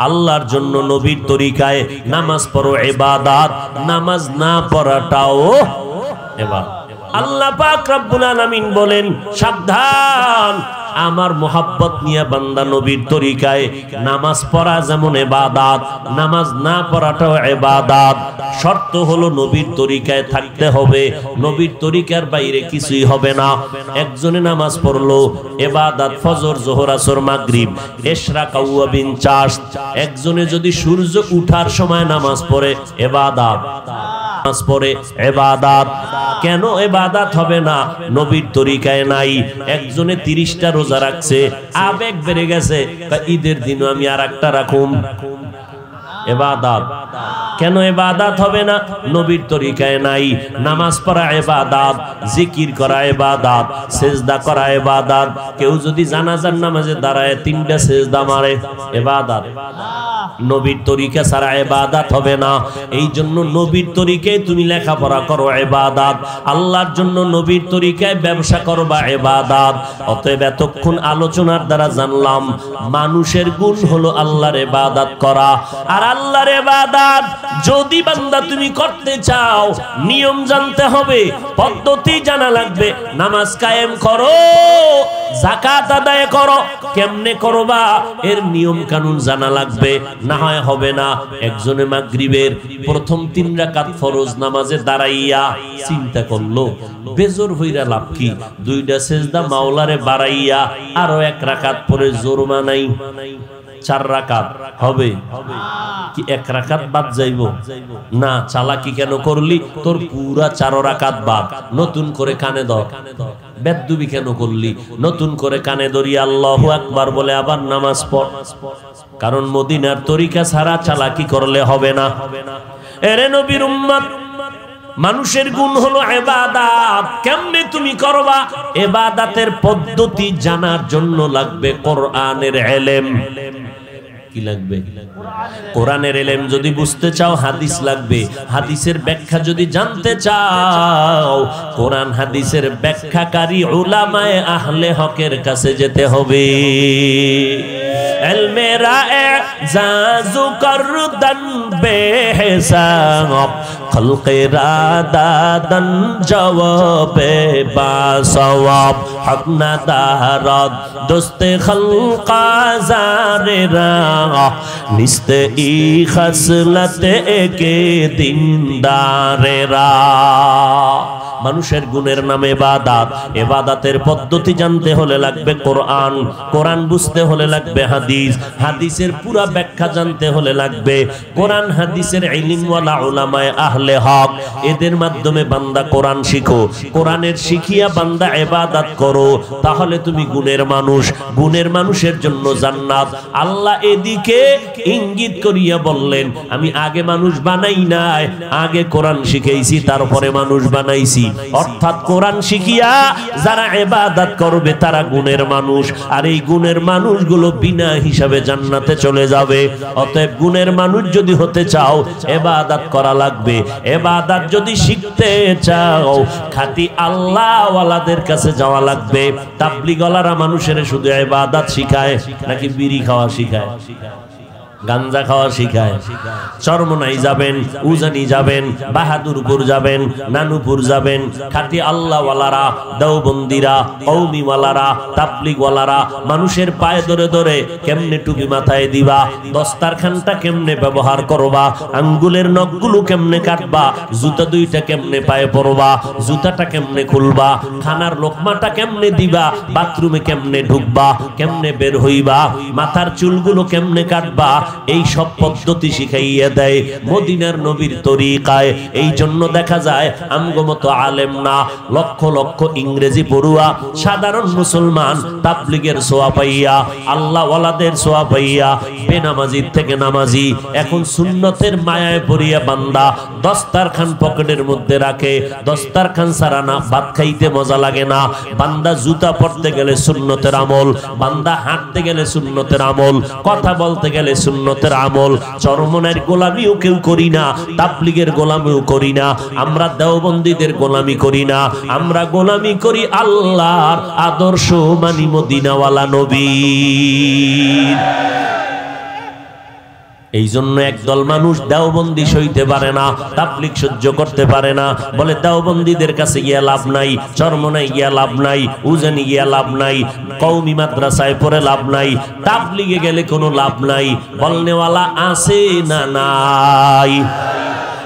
আল্লাহর জন্য নবীর তরিকায় নামাজ পড়ো ইবাদত, নামাজ না পড়াটাও ইবাদত। আল্লাহ পাক রব্বুল আলামিন বলেন সাবধান, আমার মোহাব্বত নিয়ে বান্দা নবীর তরিকায় নামাজ পড়া যেমন ইবাদত, নামাজ না পড়াটাও ইবাদত। শর্ত হলো নবীর তরিকায় থাকতে হবে, নবীর তরিকার বাইরে কিছুই হবে না। একজনে নামাজ পড়লো ইবাদত, ফজর যোহর আসর মাগরিব ইশরাক ওয়া বিন চাষ। একজনে যদি সূর্য উঠার সময় নামাজ পড়ে ইবাদত, নামাজ পড়ে ইবাদত। কেন ইবাদত হবে না? নবীর তরিকায় নাই। একজনে 30টা রোজা রাখছে, আবেগ বেড়ে গেছে, ঈদের দিনও আমি আর একটা রাখুম, ইবাদত। কেন ইবাদত হবে না? নবীর তরিকায় নাই। নামাজ পড়া ইবাদত, জিকির করা ইবাদত, সিজদা করা ইবাদত। কেউ যদি জানাজার নামাজে দাঁড়ায় 3টা সিজদা মারে ইবাদত। নবীর তরিকা ছাড়া ইবাদত হবে না। এই জন্য নবীর তরিকায় তুমি লেখাপড়া করো ইবাদত, আল্লাহর জন্য নবীর তরিকায় ব্যবসা করবা ইবাদত। অতএব এতক্ষণ আলোচনার দ্বারা জানলাম মানুষের গুণ হলো আল্লাহর ইবাদত করা। আর আল্লাহর ইবাদত যদি বান্দা তুমি করতে চাও, নিয়ম জানতে হবে, পদ্ধতি জানা লাগবে। নামাজ কায়েম করো, যাকাত আদায় করো, কেমনে করবা এর নিয়ম কানুন জানা লাগবে, না হয় হবে না। একজনে মাগরিবের প্রথম 3 রাকাত ফরজ নামাজে দাঁড়াইয়া চিন্তা করলো বেজর হইরা লাভ কি, 2টা সিজদা মাওলারে বাড়াইয়া আরো 1 রাকাত পরে জোরমা নাই, 4 রাকাত হবে কি? 1 রাকাত বাদ যাইব না? চালাকি কেন করলি? তোর পুরা 4 রাকাত বাদ, নতুন করে কানে ধর। বেদবি কেন করলি? নতুন করে কানে ধরি আল্লাহু আকবার বলে আবার নামাজ পড়। কারণ মদিনার তরিকা ছাড়া চালাকি করলে হবে না। এরে নবীর উম্মত, মানুষের গুণ হলো ইবাদত। কেমনে তুমি করবা? ইবাদতের পদ্ধতি জানার জন্য লাগবে কোরআনের ইলম। কি লাগবে? কোরআনের ইলম যদি বুঝতে চাও হাদিস লাগবে, হাদিসের ব্যাখ্যা যদি জানতে চাও কোরআন হাদিসের ব্যাখ্যাকারী উলামায়ে আহলে হকের কাছে যেতে হবে। ইলমে রা'জাজু করদান বেহিসাব, খলকে রাদাদান জওয়াবে বাসওয়াব, হক না দারদ দোস্তে খলকা জারেরা, নিস্তে ই খাসলতে একে দিনদারেরা। মানুষের গুণের নামে ইবাদত, ইবাদতের পদ্ধতি জানতে হলে লাগবে কোরআন, কোরআন বুঝতে হলে লাগবে হাদিস, হাদিসের পুরা ব্যাখ্যা জানতে হলে লাগবে কোরআন হাদিসের ইলমওয়ালা উলামায়ে আহলে হক। এদের মাধ্যমে বান্দা কোরআন শিখো, কোরআনের শিখিয়া বান্দা ইবাদত করো, তাহলে তুমি গুণের মানুষ। গুণের মানুষের জন্য জান্নাত। আল্লাহ এদিকে ইঙ্গিত করিয়া বললেন আমি আগে মানুষ বানাই নাই, আগে কোরআন শিখাইছি, তারপরে মানুষ বানাইছি। অর্থাৎ কোরআন শিখিয়া যারা ইবাদত করবে তারা গুণের মানুষ, আর এই গুণের মানুষগুলো বিনা হিসাবে জান্নাতে চলে যাবে। অতএব গুণের মানুষ যদি হতে চাও ইবাদত করা লাগবে। ইবাদত যদি শিখতে চাও খাঁটি আল্লাহওয়ালাদের কাছে যাওয়া লাগবে। তাবলীগওয়ালারা মানুষের শুধু ইবাদত শিখায় নাকি বিড়ি খাওয়া শিখায়, গাঞ্জা খাওয়া শিখায়? চরমনাই যাবেন, উজানি যাবেন, বাহাদুরপুর যাবেন, নানুপুর যাবেন, খাঁটি আল্লাহওয়ালারা, দেওবন্দিরা, কওমিওয়ালারা, তাবলীগওয়ালারা মানুষের পায়ে ধরে ধরে কেমনে টুপি মাথায় দিবা, দস্তারখানটা কেমনে ব্যবহার করবা, আঙ্গুলের নখগুলো কেমনে কাটবা, জুতা 2টা কেমনে পায়ে পরবা, জুতাটা কেমনে খুলবা, খানার লোকমাটা কেমনে দিবা, বাথরুমে কেমনে ঢুকবা, কেমনে বের হইবা, মাথার চুলগুলো কেমনে কাটবা, এই সব পদ্ধতি শিখাইয়া দেয় মদিনার নবীর তরিকায়। এই জন্য দেখা যায় আমগো মতো আলেম না, লক্ষ লক্ষ ইংরেজি পড়ুয়া সাধারণ মুসলমান তাবলীগের সোয়া পাইয়া, আল্লাহওয়ালাদের সোয়া পাইয়া বেনামাজির থেকে নামাজি, এখন সুন্নতের মায়ায় পড়িয়া বান্দা দস্তারখান পকেটের মধ্যে রাখে। দস্তারখান ছাড়া না ভাত খাইতে মজা লাগে না। বান্দা জুতা পরতে গেলে সুন্নতের আমল, বান্দা হাঁটতে গেলে সুন্নতের আমল, কথা বলতে গেলে সুন্নতের আমল। চরমনের গোলামিও কেউ করি না, তাবলীগের গোলামিও করি না, আমরা দেওবন্দীদের গোলামি করি না, আমরা গোলামি করি আল্লাহর আদর্শ মানি মদিনাওয়ালা নবীর। এই জন্য একদল মানুষ দেওবন্দি সইতে পারে না, তাবলীগ সহ্য করতে পারে না, বলে দেওবন্দীদের কাছে গিয়ে লাভ নাই, চরমনায় গিয়ে লাভ নাই, উজানি গিয়ে লাভ নাই, কওমি মাদ্রাসায় পড়ে লাভ নাই, তাবলীগে গেলে কোনো লাভ নাই। বলনেওয়ালা আছে না নাই?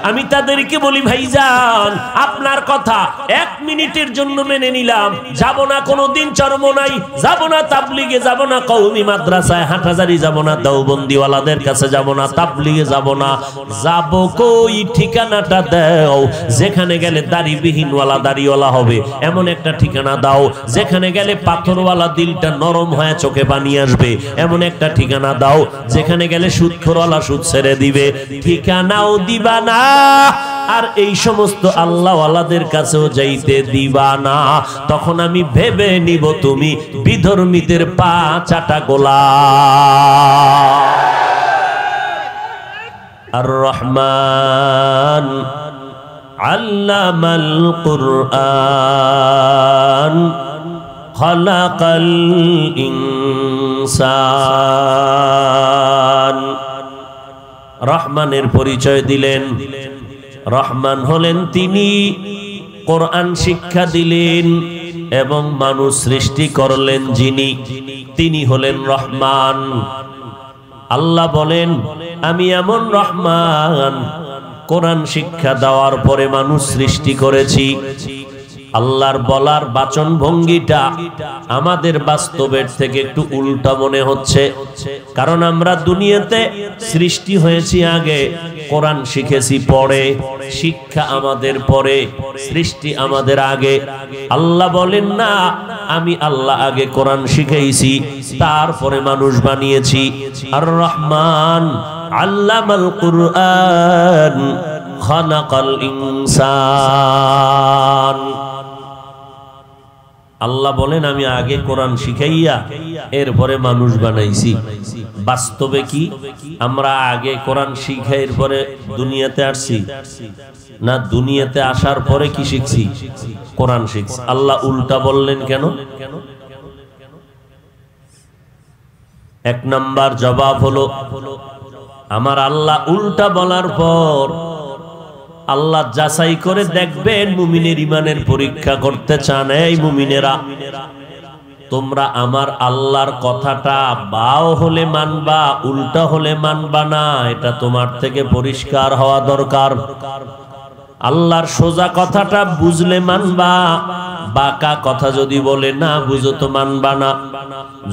আমি তাদেরকে বলি, ভাইজান আপনার কথা 1 মিনিটের জন্য মেনে নিলাম, যাব না কোনোদিন চরমনাই, যাব না তাবলীগে, যাব না কওমি মাদ্রাসায়, হাটহাজারি যাব না, দেওবন্দিওয়ালাদের কাছে যাব না, তাবলীগে যাব না, যাব কই? ঠিকানাটা দাও, যেখানে গেলে দাড়িবিহীনওয়ালা দাড়িওয়ালা হবে এমন একটা ঠিকানা দাও, যেখানে গেলে পাথরওয়ালা দিলটা নরম হয়ে চোখে পানি আসবে এমন একটা ঠিকানা দাও, যেখানে গেলে সুদখোরওয়ালা সুদ ছেড়ে দিবে। ঠিকানাও দিবা না, আর এই সমস্ত আল্লাহওয়ালাদের কাছেও যাইতে দিবা না। তখন আমি ভেবে নিব তুমি বিধর্মীদের পা চাটা গোলাম। আর রহমান আল্লামাল কুরআন খালাকাল ইনসান। রহমানের পরিচয় দিলেন। রহমান হলেন তিনি, কোরআন শিক্ষা দিলেন এবং মানুষ সৃষ্টি করলেন যিনি, তিনি হলেন রহমান। আল্লাহ বলেন আমি এমন রহমান, কোরআন শিক্ষা দেওয়ার পরে মানুষ সৃষ্টি করেছি। আল্লাহর বলার বাচন ভঙ্গিটা আমাদের বাস্তবের থেকে একটু উল্টা মনে হচ্ছে, কারণ আমরা দুনিয়াতে সৃষ্টি হয়েছি আগে, কোরআন শিখেছি পরে, শিক্ষা আমাদের পরে, সৃষ্টি আমাদের আগে। আল্লাহ বলেন না, আমি আল্লাহ আগে কোরআন শিখাইছি তারপরে মানুষ বানিয়েছি। আর রহমান আল্লামাল কুরআন খালাকাল ইনসান। আল্লাহ বলেন আমি আগে কোরআন শিখাইয়া এরপরে মানুষ বানাইছি। বাস্তবে কি আমরা আগে কোরআন শিখাই এরপরে দুনিয়াতে আসছি? না, দুনিয়াতে আসার পরে কি শিখছি? কোরআন শিখছি। আল্লাহ উল্টা বললেন কেন? 1 নাম্বার জবাব হলো, আমার আল্লাহ উল্টা বলার পর আল্লাহ যাচাই করে দেখবেন মুমিনের ইমানের পরীক্ষা করতে চান। এই মুমিনেরা, তোমরা আমার আল্লাহর কথাটা বাও হলে মানবা, উল্টা হলে মানবা না, এটা তোমার থেকে পরিষ্কার হওয়া দরকার। আল্লাহর সোজা কথাটা বুঝলে মানবা, বাঁকা কথা যদি বলে না বুঝো তো মানবা না।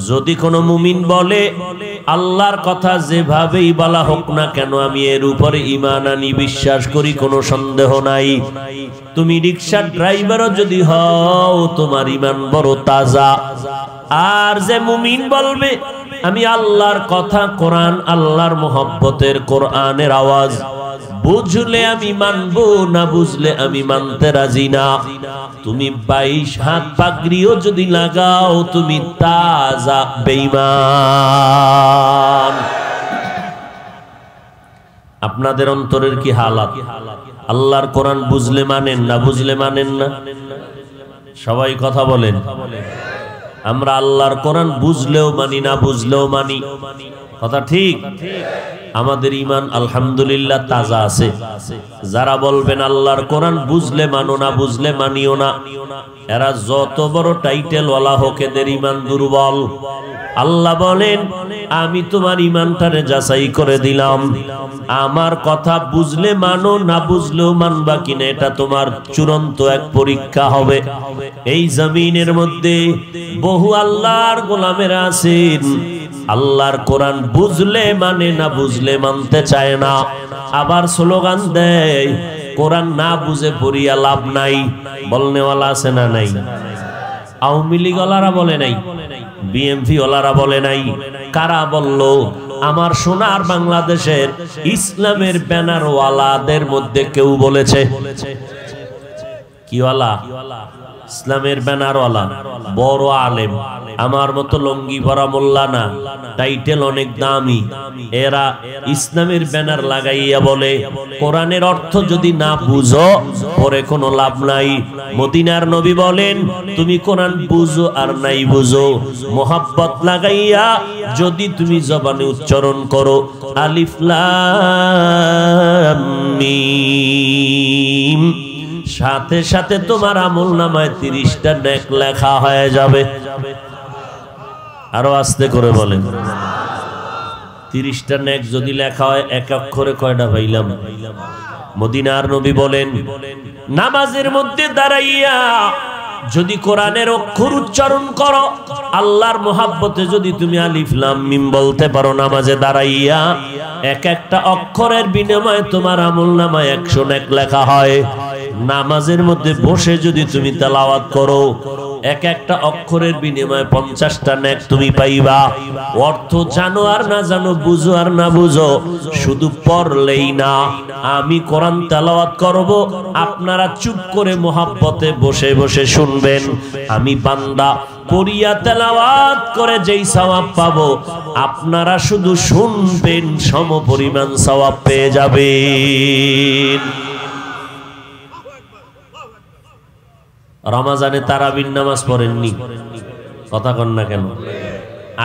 যদি কোনো মুমিন বলে আল্লাহর কথা যেভাবেই বলা হোক না কেন আমি এর উপরে ঈমান আনি, বিশ্বাস করি, কোনো সন্দেহ নাই। তুমি রিকশার ড্রাইভারও যদি হও তোমার ঈমান বড় তাজা। আর যে মুমিন বলবে আমি আল্লাহর কথা, কোরআন, আল্লাহর মোহব্বতের কোরআনের আওয়াজ বুঝলে আমি মানবো, না বুঝলে আমি মানতে রাজি না। তুমি 22 হাত পাগড়িও যদি লাগাও তুমি তাজা বেঈমান। আপনাদের অন্তরের কি হালাত? আল্লাহর কোরআন বুঝলে মানেন, না বুঝলে মানেন না? সবাই কথা বলেন। আমরা আল্লাহর কোরআন বুঝলেও মানি, না বুঝলেও মানি। কথা ঠিক? আমাদের ঈমান আলহামদুলিল্লাহ তাজা আছে। যারা বলবেন আল্লাহর কোরআন বুঝলে মানো, না বুঝলে মানিও না, এরা যত বড় টাইটেল ওয়ালা হোক এদের ঈমান দুর্বল। আল্লাহ বলেন আমি তোমার ঈমানটারে যাচাই করে দিলাম, আমার কথা বুঝলে মানো, না বুঝলেও মানবা কিনা এটা তোমার চূড়ান্ত এক পরীক্ষা হবে। এই জমিনের মধ্যে বহু আল্লাহর গোলামেরা আছেন, আল্লাহর কোরআন বুঝলে মানে, না বুঝলে মানতে চায় না। আবার স্লোগান দেয় কোরআন না বুঝে পড়িয়া লাভ নাই। বলনেওয়ালা আছে না নাই? আওয়ামী লীগ ওয়ালারা বলে নাই, বিএমপি ওয়ালারা বলে নাই, কারা বলল? আমার সোনার বাংলাদেশের ইসলামের ব্যানার ওয়ালাদের মধ্যে কেউ বলেছে? কি ওয়ালা? ইসলামের ব্যানার ওয়ালা, বড় আলেম, আমার মতো লঙ্গি ভরা মোল্লা না, টাইটেল অনেক দামি। এরা ইসলামের ব্যানার লাগাইয়া বলে কোরআনের অর্থ যদি না বুঝো পরে কোনো লাভ নাই। মদিনার নবী বলেন তুমি কোরআন বুঝো আর নাই বুঝো, মোহাব্বত লাগাইয়া যদি তুমি জবানে উচ্চারণ করো আলিফ লাম মিম, সাথে সাথে তোমার আমলনামায় 30টা নেক লেখা হয়ে যাবে। আরো আস্তে করে বলেন, 30টা নেক যদি লেখা হয় এক অক্ষরে কয়টা পাইলাম? মদিনার নবী বলেন, নামাজের মধ্যে দাঁড়াইয়া যদি কোরআনের অক্ষর উচ্চারণ করো, আল্লাহর মোহাব্বতে যদি তুমি আলিফ লাম মিম বলতে পারো নামাজে দাঁড়াইয়া, এক একটা অক্ষরের বিনিময়ে তোমার আমলনামায় 100 নেক লেখা হয়। নামাজের মধ্যে বসে যদি তুমি তেলাওয়াত করো, এক একটা অক্ষরের বিনিময়ে 50টা নেক তুমি পাইবা। অর্থ জানো আর না জানো, বুঝো আর না বুঝো, শুধু পড়লেই না, আমি কোরআন তেলাওয়াত করব, আপনারা চুপ করে মোহাব্বতে বসে বসে শুনবেন। আমি বান্দা পড়িয়া তেলাওয়াত করে যেই সওয়াব পাবো, আপনারা শুধু শুনবেন, সমপরিমাণ সওয়াব পেয়ে যাবেন। রমজানে তারাবির নামাজ পড়েননি? কথা কন না কেন?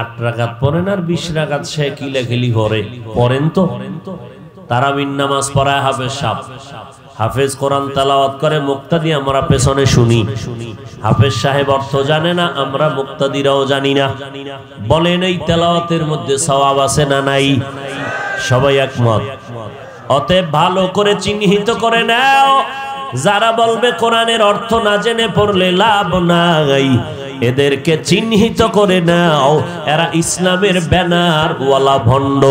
8 রাকাত পড়েন আর 20 রাকাত সে কিলাকিলি করে পড়েন তো। তারাবির নামাজ পড়ায় হাফেজ সাহেব, হাফেজ কোরআন তেলাওয়াত করে, মুক্তাদি আমরা পেছনে শুনি। হাফেজ সাহেব অর্থ জানে না, আমরা মুক্তাদিরাও জানি না। বলেন এই তেলাওয়াতের মধ্যে সওয়াব আছে না নাই? সবাই একমত। অতএব ভালো করে চিহ্নিত করে নাও, যারা বলবে কোরআনের অর্থ না জেনে পড়লে লাভ নাই, এদেরকে চিহ্নিত করে নাও, এরা ইসলামের ব্যানার ওয়ালা ভণ্ড।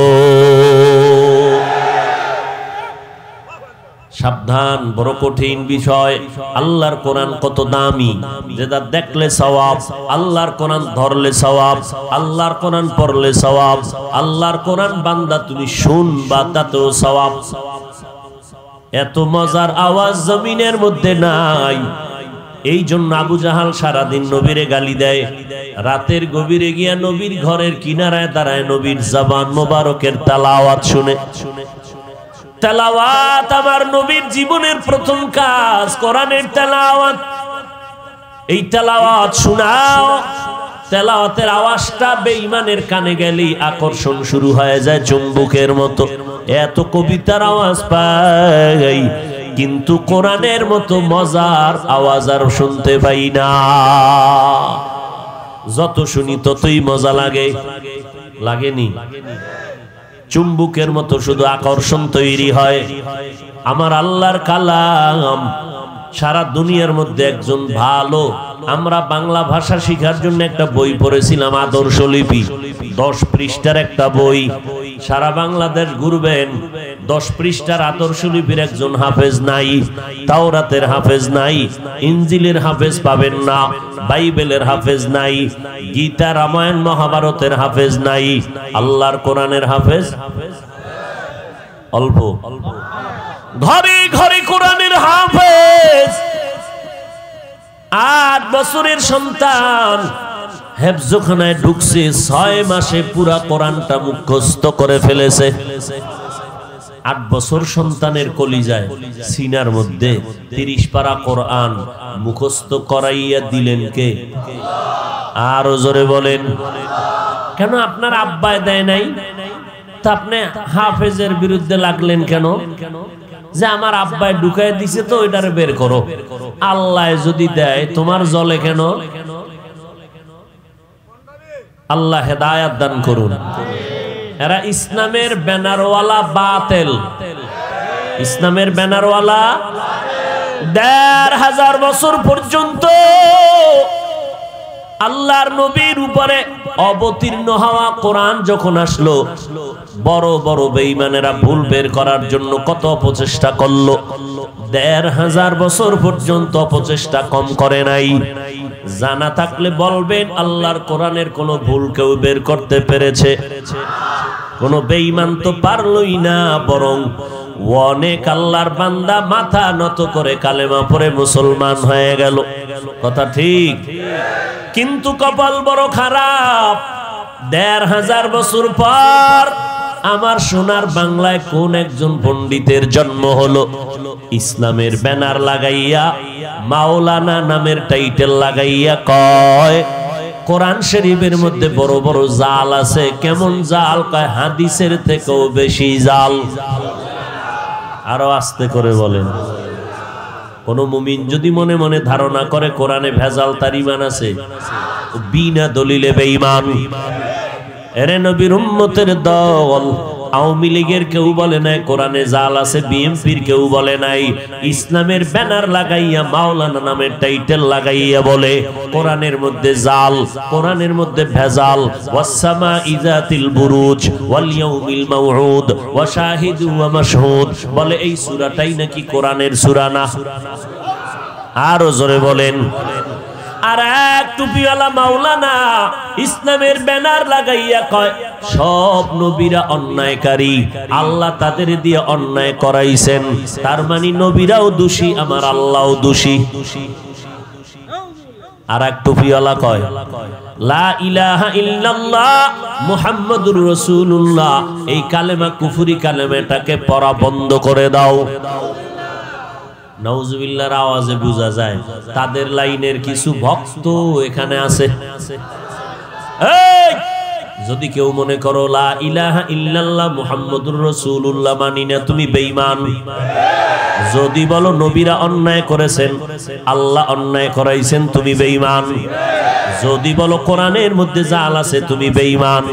সাবধান, বড় কঠিন বিষয়। আল্লাহর কোরআন কত দামি, যেটা দেখলে সওয়াব, আল্লাহর কোরআন ধরলে সওয়াব, আল্লাহর কোরআন পড়লে সওয়াব, আল্লাহর কোরআন বান্দা তুমি শুনবা তাতেও সওয়াব। এত মজার আওয়াজ জমিনের মধ্যে নাই। এই জন্য আবু জাহাল সারাদিন নবীরে গালি দেয়, রাতের গভীরে গিয়া নবীর ঘরের কিনারায় দাঁড়ায় নবীর জবান মোবারকের তেলাওয়াত শুনে। তেলাওয়াত আমার নবীর জীবনের প্রথম কাজ, কোরআনের তেলাওয়াত। এই তেলাওয়াত শোনাও, তেলাওয়াতের আওয়াজটা বেঈমানের কানে গেলেই আকর্ষণ শুরু হয়ে যায় চুম্বকের মতো। এত কবিতার আওয়াজ পাই, কিন্তু কোরআনের মতো মজার আওয়াজ আর শুনতে পাই না। যত শুনি ততই মজা লাগে, লাগেনি? চুম্বকের মতো শুধু আকর্ষণ তৈরি হয়। আমার আল্লাহর কালাম সারা দুনিয়ার মধ্যে একজন ভালো। আমরা বাংলা ভাষা শেখার জন্য একটা বই পড়েছিলাম, আদর্শ লিপি, 10 পৃষ্ঠার একটা বই। সারা বাংলাদেশ ঘুরবেন, 10 পৃষ্ঠার আদর্শ লিপির একজন হাফেজ নাই। তাওরাতের হাফেজ নাই, ইনজিলের হাফেজ পাবেন না, বাইবেলের হাফেজ নাই, গীতা রামায়ণ মহাভারতের হাফেজ নাই, আল্লাহর কোরআনের হাফেজ অল্প। ঘরে ঘরে কোরআনের হাফেজ। 8 বছরের সন্তান হেফজখানায় ঢুকছে, 6 মাসে পুরা কোরআনটা মুখস্থ করে ফেলেছে। 8 বছর সন্তানের কলিজায় সিনার মধ্যে 30 পারা কোরআন মুখস্থ করাইয়া দিলেন কে? আরো জোরে বলেন। কেন আপনার আব্বায় দেয় নাই? তা আপনি হাফেজের বিরুদ্ধে লাগলেন কেন? যে আমার আব্বায় ঢুকাই দিছে তো ওইটারে বের করো। আল্লাহ যদি দেয় তোমার জলে কেন? আল্লাহ হেদায়াত দান করুন। এরা ইসলামের ব্যানারওয়ালা বাতিল, ইসলামের ব্যানারওয়ালা। 1500 বছর পর্যন্ত আল্লাহর নবীর উপরে অবতীর্ণ হওয়া কোরআন যখন আসলো, বড় বড় বেঈমানেরা ভুল বের করার জন্য কত অপচেষ্টা করলো। 1500 বছর পর্যন্ত অপচেষ্টা কম করে নাই। জানা থাকলে বলবেন আল্লাহর কোরআনের কোন ভুল কেউ বের করতে পেরেছে? কোন বেঈমান তো পারলই না, বরং অনেক আল্লাহর বান্দা মাথা নত করে কালেমা পড়ে মুসলমান হয়ে গেল। কথা ঠিক। কিন্তু কপাল বড় খারাপ, 1500 বছর পর আমার সোনার বাংলায় কোন একজন পণ্ডিতের জন্ম হলো, ইসলামের ব্যানার লাগাইয়া, মাওলানা নামের টাইটেল লাগাইয়া কয় কোরআন শরীফের মধ্যে বড় বড় জাল আছে। কেমন জাল? কয় হাদিসের থেকেও বেশি জাল। আরো আস্তে করে বলেন। কোন মুমিন যদি মনে মনে ধারণা করে কোরআনে ভেজাল, তার ঈমান আছে, বিনা দলিলে বেঈমান। এরে নবীর উম্মতের দল, আওয়ামী লীগের কেউ বলে নাই কোরআনে জাল আছে, বিএনপির কেউ বলে নাই। ইসলামের ব্যানার লাগাইয়া, মাওলানা নামের টাইটেল লাগাইয়া বলে কোরআনের মধ্যে জাল, কোরআনের মধ্যে ভেজাল। ওয়াসসামা ইযাতিল বুরুজ ওয়াল ইয়াউমিল মাউউদ ওয়া শাহিদু ওয়া মাশহুদ, বলে এই সূরাটাই নাকি কোরআনের সূরা না। আরো জোরে বলেন। আর এক টুপিওয়ালা মাওলানা ইসলামের ব্যানার লাগাইয়া কয় সব নবীরা অন্যায়কারী, আল্লাহ তাদের দিয়ে অন্যায় করাইছেন, তার মানে নবীরাও দোষী, আমার আল্লাহও দোষী। আর এক টুপিওয়ালা কয় লা ইলাহা ইল্লাল্লাহ মুহাম্মাদুর রাসূলুল্লাহ, এই কালেমা কুফরি কালেমাটাকে পড়া বন্ধ করে দাও। নাউজুবিল্লাহর আওয়াজে বোঝা যায় তাদের লাইনের কিছু ভক্ত এখানে আছে। যদি কেউ মনে করো লা ইলাহা ইল্লাল্লাহ মুহাম্মাদুর রাসূলুল্লাহ মানি না, তুমি বেঈমান। যদি বলো নবীরা অন্যায় করেছেন, আল্লাহ অন্যায় করাইছেন, তুমি বেঈমান। যদি বলো কোরআনের মধ্যে জাল আছে, তুমি বেঈমান।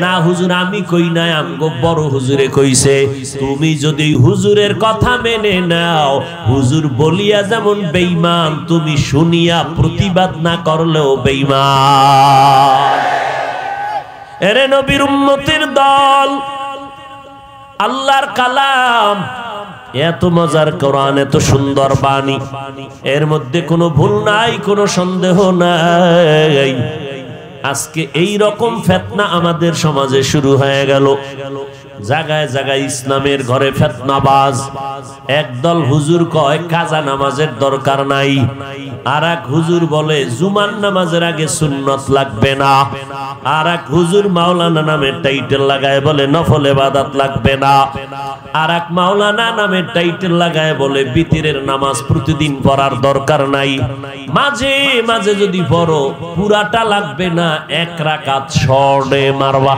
না হুজুর আমি কই নাই, আমগো বড় হুজুরে কইছে। তুমি যদি হুজুরের কথা মেনে নাও, হুজুর বলিয়া যেমন বেঈমান, তুমি শুনিয়া প্রতিবাদ না করলেও বেঈমান। এরে নবীর উম্মতের দল, আল্লাহর কালাম এত মজার, কোরআন এত সুন্দর বাণী, এর মধ্যে কোনো ভুল নাই, কোনো সন্দেহ নাই। আজকে এই রকম ফিতনা আমাদের সমাজে শুরু হয়ে গেল। জায়গায় জায়গায় ইসলামের ঘরে ফিতনাবাজ। একদল হুজুর কয় কাজা নামাজের দরকার নাই, আর এক হুজুর বলে জুমার নামাজের আগে সুন্নত লাগবে না, আর এক হুজুর মাওলানা নামের টাইটেল লাগায় বলে নফল ইবাদত লাগবে না, আর এক মাওলানা নামের টাইটেল লাগায় বলে বিতিরের নামাজ প্রতিদিন পড়ার দরকার নাই, মাঝে মাঝে যদি পড়ো পুরাটা লাগবে না, এক রাকাত শর্টে মারবা,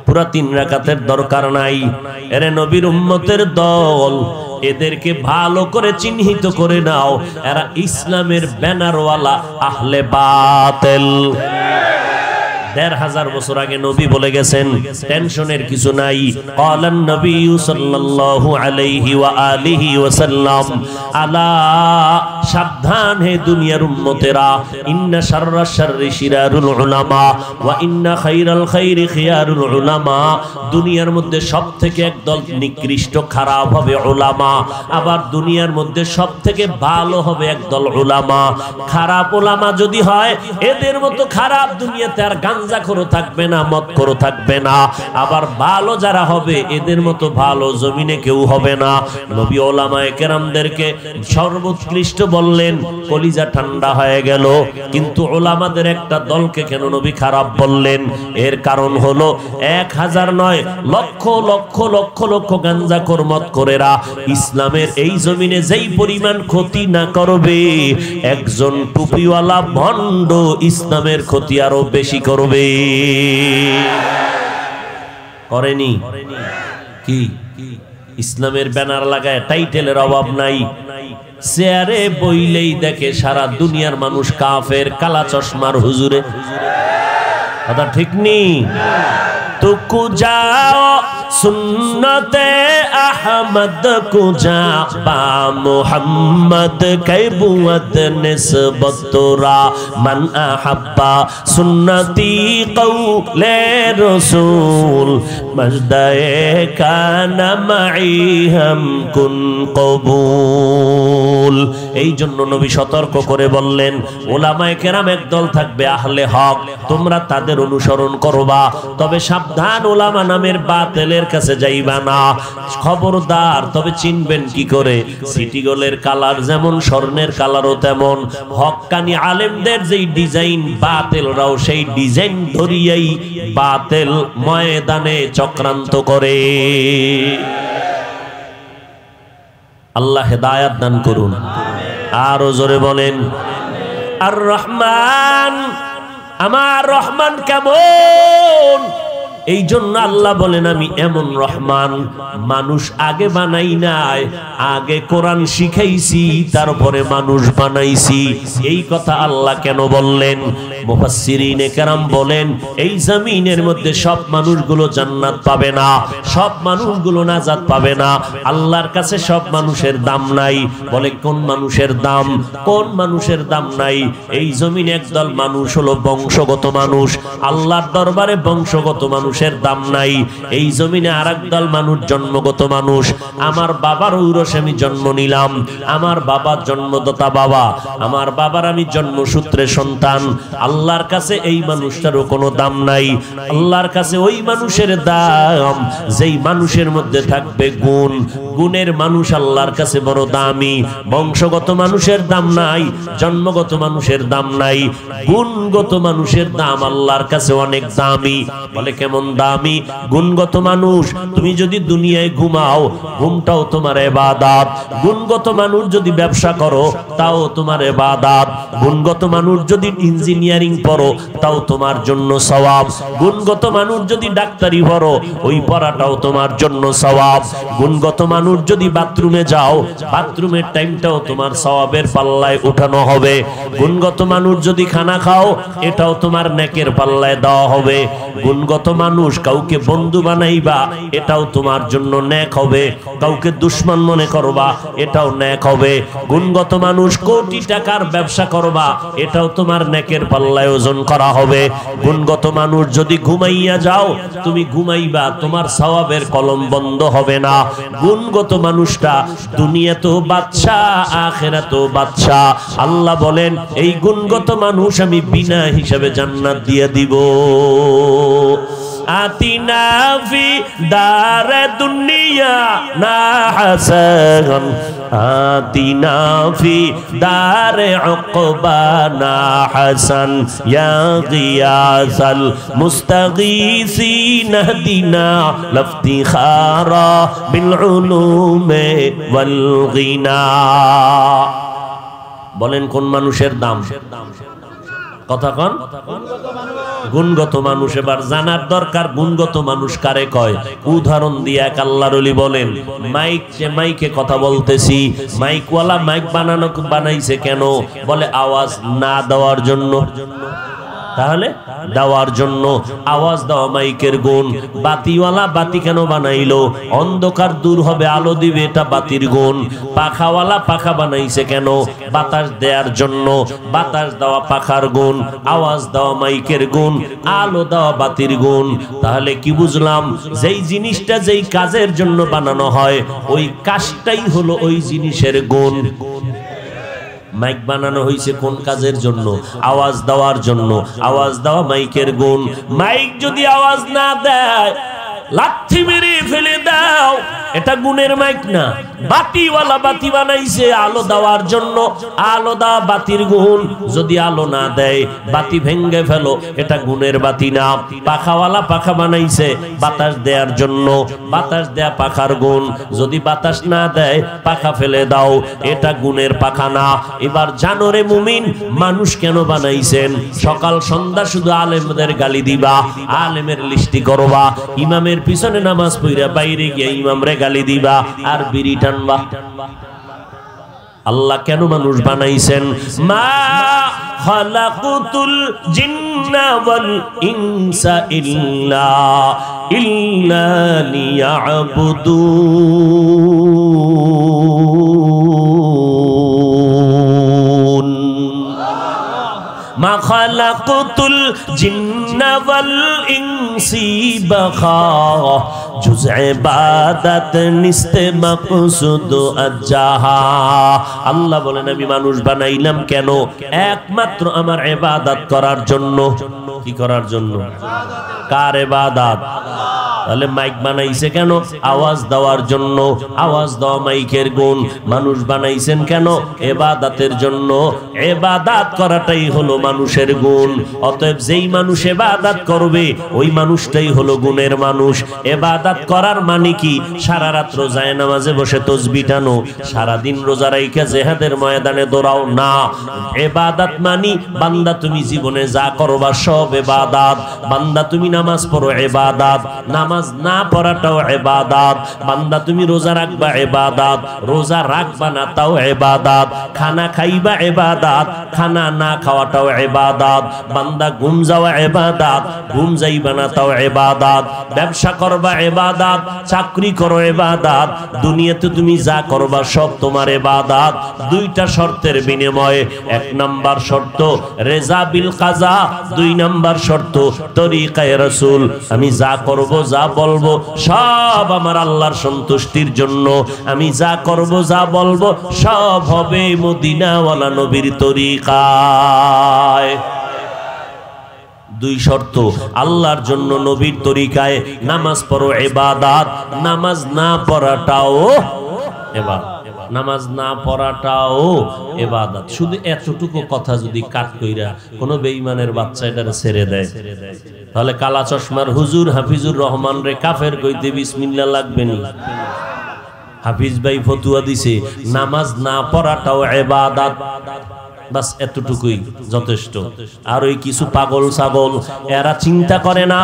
পুরা 3 রাকাতের দরকার নাই। এরে নবীর উম্মতের দল, এদেরকে ভালো করে চিহ্নিত করে নাও, এরা ইসলামের ব্যানারওয়ালা আহলে বাতিল। ১৫০০ বছর আগে নবী বলে গেছেন, টেনশনের কিছু নাই। ক্বালান নবী সাল্লাল্লাহু আলাইহি ওয়া আলিহি ওয়াসাল্লাম, আলা সাবধান হে দুনিয়ার উম্মতেরা, ইন্না শাররাশ শাররি শিরারুল উলামা ওয়া ইন্না খায়রাল খায়রি খিয়ারুল উলামা। দুনিয়ার মধ্যে সবথেকে একদল নিকৃষ্ট খারাপ হবে উলামা, আবার দুনিয়ার মধ্যে সবথেকে ভালো হবে একদল উলামা। খারাপ উলামা যদি হয়, এদের মতো খারাপ দুনিয়াতে আর গাঞ্জাখোর থাকবে না, মদখোর থাকবে না। আবার ভালো যারা হবে, এদের মতো ভালো জমিনে কেউ হবে না। নবী উলামায়ে কেরামদেরকে সর্বোৎকৃষ্ট বললেন, কলিজা ঠান্ডা হয়ে গেল। কিন্তু উলামাদের একটা দলকে কেন নবী খারাপ বললেন? এর কারণ হলো 1000 নয়, লক্ষ লক্ষ লক্ষ লক্ষ গাঞ্জাখোর মদখোরেরা ইসলামের এই জমিনে যেই পরিমাণ ক্ষতি না করবে, একজন টুপিওয়ালা ভণ্ড ইসলামের ক্ষতি আরো বেশি করবে। করেনি কি? ইসলামের ব্যানার লাগায় টাইটেলের অভাব নাই, চেয়ারে বইলেই দেখে সারা দুনিয়ার মানুষ কাফের, কালা চশমার হুজুরে। কথা ঠিক নেই? তুকু যাও সুন্নতে আহমদ কুজা বা মুহাম্মদ কৈবুয়ত নিসবত তোরা মান আহাব্বা সুন্নতি কওলে রাসূল মজদায়ে কানা মাই হাম কুন কবুল। এই জন্য নবী সতর্ক করে বললেন, উলামায়ে কেরাম একদল থাকবে আহলে হক, তোমরা তাদের অনুসরণ করবা, তবে সাবধান উলামা নামের বাতিলের কাছে যাইবা না। খবরদার। তবে চিনবেন কি করে? সিটি গোলের কালার যেমন স্বর্ণের কালারও তেমন। হক্কানি আলেমদের যেই ডিজাইন, বাতিলরাও সেই ডিজাইন ধরিয়াই বাতিল ময়দানে চক্রান্ত করে। আল্লাহ হেদায়াত দান করুন। আরো জোরে বলেন আর রহমান, আমার রহমান কেমন? এই জন্য আল্লাহ বলেন আমি এমন রহমান, মানুষ আগে বানাই নাই, আগে কোরআন শিখাইছি, তারপরে মানুষ বানাইছি। এই কথা আল্লাহ কেন বললেন? মুফাসসিরিনে কেরাম বলেন এই জমিনের মধ্যে সব মানুষগুলো জান্নাত পাবে না, সব মানুষগুলো নাজাত পাবে না। আল্লাহর কাছে সব মানুষের দাম নাই। বলে কোন মানুষের দাম? কোন মানুষের দাম নাই? এই জমিনে একদল মানুষ হলো বংশগত মানুষ, আল্লাহর দরবারে বংশগত মানুষের দাম নাই। এই জমিনে আরেক দল মানুষ জন্মগত মানুষ। আমার বাবার ঔরসে আমি জন্ম নিলাম, আমার বাবা জন্মদাতা বাবা, আমার বাবার আমি জন্মসূত্রে সন্তান। আল্লাহর কাছে এই মানুষটারও কোনো দাম নাই। আল্লাহর কাছে ওই মানুষের দাম যেই মানুষের মধ্যে থাকবে গুণ। গুণের মানুষ আল্লাহর কাছে বড় দামি। বংশগত মানুষের দাম নাই, জন্মগত মানুষের দাম নাই, গুণগত মানুষের দাম আল্লাহর কাছে অনেক দামি। বলে কেমন দামি? গুণগত মানুষ, তুমি যদি দুনিয়ায় ঘুমাও, ঘুমটাও তোমার ইবাদত। গুণগত মানুষ যদি ব্যবসা করো, তাও তোমার ইবাদত। গুণগত মানুষ যদি ইঞ্জিনিয়ারিং পড়ো, তাও তোমার জন্য সওয়াব। গুণগত মানুষ যদি ডাক্তারি পড়ো, ওই পড়াটাও তোমার জন্য সওয়াব। গুণগত মানুষ যদি বাথরুমে যাও, বাথরুমের টাইমটাও তোমার সওয়াবের পাল্লায় উঠানো হবে। গুণগত মানুষ যদি খানা খাও, এটাও তোমার নেকের পাল্লায় দেওয়া হবে। গুণগত মানুষ কাউকে বন্ধু বানাইবা, এটাও তোমার জন্য নেক হবে। কাউকে দুশমন মনে করবা, এটাও নেক হবে। গুণগত মানুষ কোটি টাকার ব্যবসা করবা, এটাও তোমার নেকের পাল্লায় ওজন করা হবে। গুণগত মানুষ যদি ঘুমাইয়া যাও, তুমি ঘুমাইবা, তোমার সওয়াবের কলম বন্ধ হবে না। গুণগত মানুষটা দুনিয়াতেও বাদশা, আখিরাতেও বাদশা। আল্লাহ বলেন এই গুণগত মানুষ আমি বিনা হিসাবে জান্নাত দিয়ে দিব। আতিনা ফি দারে দুনিয়া না হাসান, আতিনা ফি দারে উকবা না হাসান, ইয়া গিয়াসাল মুস্তাগীসিন হদিনা লফতিখারা বিল উলুমে ওয়াল গিনা। বলেন কোন মানুষের দাম? কথা কন। গুণগত মানুষ। এবার জানার দরকার গুণগত মানুষ কারে কয়। উদাহরণ দিয়ে এক আল্লাহর ওলি বলেন, মাইক, যে মাইকে কথা বলতেছি, মাইকওয়ালা মাইক বানাইছে কেন? বলে আওয়াজ না দেওয়ার জন্য। তাহলে দেওয়ার জন্য, আওয়াজ দেওয়া মাইকের গুণ। বাতিওয়ালা বাতি কেন বানাইলো? অন্ধকার দূর হবে, আলো দিবে, এটা বাতির গুণ। পাখাওয়ালা পাখা বানাইছে কেন? বাতাস দেওয়ার জন্য। বাতাস দেওয়া পাখার গুণ, আওয়াজ দেওয়া মাইকের গুণ, আলো দেওয়া বাতির গুণ। তাহলে কি বুঝলাম? যেই জিনিসটা যেই কাজের জন্য বানানো হয়, ওই কাজটাই হলো ওই জিনিসের গুণ। মাইক বানানো হয়েছে কোন কাজের জন্য? আওয়াজ দেওয়ার জন্য। আওয়াজ দেওয়া মাইকের গুণ। মাইক যদি আওয়াজ না দেয়, লাথি মেরে ফেলে দাও, এটা গুণের মাইক না। বাতিওয়ালা বাতি বানাইছে আলো দেওয়ার জন্য, আলো দেওয়া বাতির গুণ। যদি আলো না দেয়, বাতি ভেঙ্গে ফেলো, এটা গুণের বাতি না। পাখাওয়ালা পাখা বানাইছে বাতাস দেওয়ার জন্য, বাতাস দেয়া পাখার গুণ। যদি বাতাস না দেয়, পাখা ফেলে দাও, এটা গুণের পাখা না। এবার জানো রে মুমিন, মানুষ কেন বানাইছেন? সকাল সন্ধ্যা শুধু আলেমদের গালি দিবা, আলেমের লিস্টি করবা, ইমামের পিছনে নামাজ পড়া বাইরে গিয়ে ইমামরে গালি দিবা, আর বিড়ি টানবা। আল্লাহ কেন মানুষ বানাইছেন? মা খালাকুতুল জিন্না ওয়াল ইনসা ইল্লা লিয়াবুদুন। মা খালাকুতুল জিন্না ওয়াল ইনসি বাখা, জুজ ইবাদত নিস্তে মাকসুদ আজাহা। আল্লাহ বলেন আমি মানুষ বানাইলাম কেন? একমাত্র আমার ইবাদত করার জন্য। কি করার জন্য? কার ইবাদত? তাহলে মাইক বানাইছে কেন? আওয়াজ দেওয়ার জন্য। আওয়াজ দেওয়া মাইকের গুণ। মানুষ বানাইছেন কেন? ইবাদতের জন্য। ইবাদত করাটাই হলো মানুষের গুণ। অতএব যেই মানুষ ইবাদত করবে ওই মানুষটাই হলো গুণের মানুষ। ইবাদত করার মানে কি? সারা রাত রোজায় নামাজে বসে তাসবিহ টানো, সারা দিন রোজা রাইখা জিহাদের ময়দানে দৌড়াও না। ইবাদত মানে বান্দা তুমি জীবনে যা করবা সব ইবাদত। বান্দা তুমি নামাজ পড়ো ইবাদত, নামাজ না পড়াটাও ইবাদত। বান্দা তুমি রোজা রাখবা ইবাদত, রোজা রাখবা না তাও ইবাদত। খানা খাইবা ইবাদত, খানা না খাওয়াটাও ইবাদত। বান্দা ঘুম যাওয়া ইবাদত, ঘুম যাইবা না তাও ইবাদত। ব্যবসা করবা ইবাদত, চাকরি করো ইবাদত। দুনিয়াতে তুমি যা করবা সব তোমার ইবাদত। দুইটা শর্তের বিনিময়ে, এক নাম্বার শর্ত রেজা বিল কাজা, দুই নাম্বার শর্ত তরিকায়ে রাসূল। আমি যা করব যা বলবো সব আমার আল্লাহর সন্তুষ্টির জন্য। আমি যা করব যা বলবো সব হবে মদিনাওয়ালা নবীর তরিকায়। দুই শর্ত, আল্লাহর জন্য নবীর তরিকায় নামাজ পড়ো ইবাদত, নামাজ না পড়াটাও ইবাদত। নামাজ না পড়াটাও ইবাদত। শুধু এতটুকু কথা যদি কাট কইরা কোন বেঈমানের বাচ্চা এটারে ছেড়ে দেয়, তাহলে কালা চশমার হুজুর হাফিজুর রহমান রে কাফের কইতে বিসমিল্লাহ লাগবে না। হাফিজ ভাই ফতুয়া দিছে নামাজ না পড়াটাও ইবাদত। বাস এতটুকুই যথেষ্ট। আর ওই কিছু পাগল ছাগল এরা চিন্তা করে না,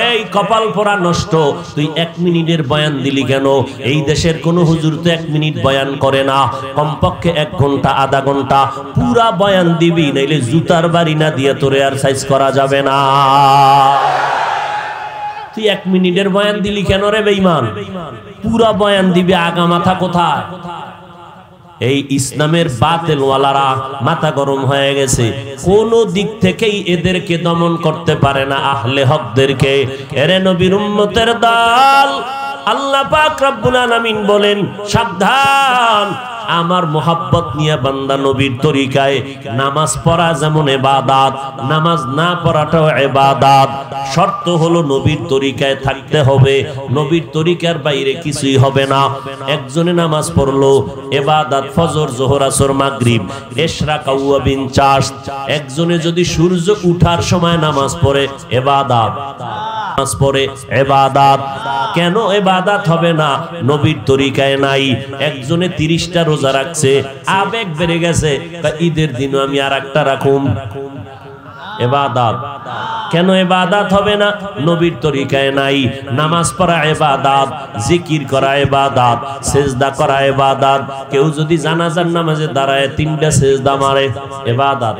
এই কপাল পোড়া নষ্ট, তুই 1 মিনিটের বয়ান দিলি কেন? এই দেশের কোন হুজুর তো 1 মিনিট বয়ান করে না, কমপক্ষে 1 ঘন্টা আধা ঘন্টা পুরা বয়ান দিবি, নাইলে জুতার বাড়ি না দিয়ে তোরে আর সাইজ করা যাবে না। তুই 1 মিনিটের বয়ান দিলি কেন রে বেঈমান? পুরা বয়ান দিবি, আগা মাথা কোথায়? এই ইসলামের বাতিলওয়ালারা মাথা গরম হয়ে গেছে, কোন দিক থেকেই এদেরকে দমন করতে পারে না আহলে হকদেরকে। এরে নবীর উম্মতের দল, আল্লাহ পাক রব্বুল আলামিন বলেন সাবধান, আমার মোহাব্বত নিয়ে বান্দা নবীর তরিকায় নামাজ পড়া যেমন ইবাদত, নামাজ না পড়াটাও ইবাদত। শর্ত হলো নবীর তরিকায় থাকতে হবে, নবীর তরিকার বাইরে কিছুই হবে না। একজনে নামাজ পড়লো ইবাদত, ফজর যোহর আসর মাগরিব ইশরাক আওয়াবিন চাষ। একজনে যদি সূর্য উঠার সময় নামাজ পড়ে ইবাদত, নামাজ পড়ে ইবাদত। কেন ইবাদত হবে না? নবীর তরিকায় নাই। একজনে 30টা রোজা রাখছে, আবেগ বেড়ে গেছে, ঈদের দিনও আমি আর একটা রাখুম, ইবাদত। কেন ইবাদত হবে না? নবীর তরিকায় নাই। নামাজ পড়া ইবাদত, জিকির করা ইবাদত, সিজদা করা ইবাদত। কেউ যদি জানাজার নামাজে দাঁড়ায় 3টা সিজদা মারে ইবাদত।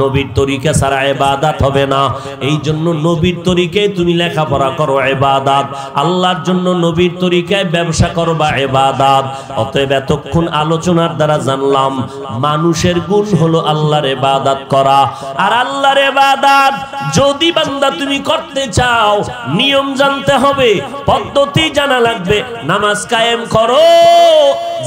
নবীর তরিকা ছাড়া ইবাদত হবে না। এই জন্য নবীর তরিকায় তুমি লেখাপড়া করো ইবাদত, আল্লাহর জন্য নবীর তরিকায় ব্যবসা করবা ইবাদত। অতএব এতক্ষণ আলোচনার দ্বারা জানলাম মানুষের গুণ হলো আল্লাহর ইবাদত করা। আর আল্লাহর ইবাদত যদি বান্দা তুমি করতে চাও, নিয়ম জানতে হবে, পদ্ধতি জানা লাগবে। নামাজ কায়েম করো,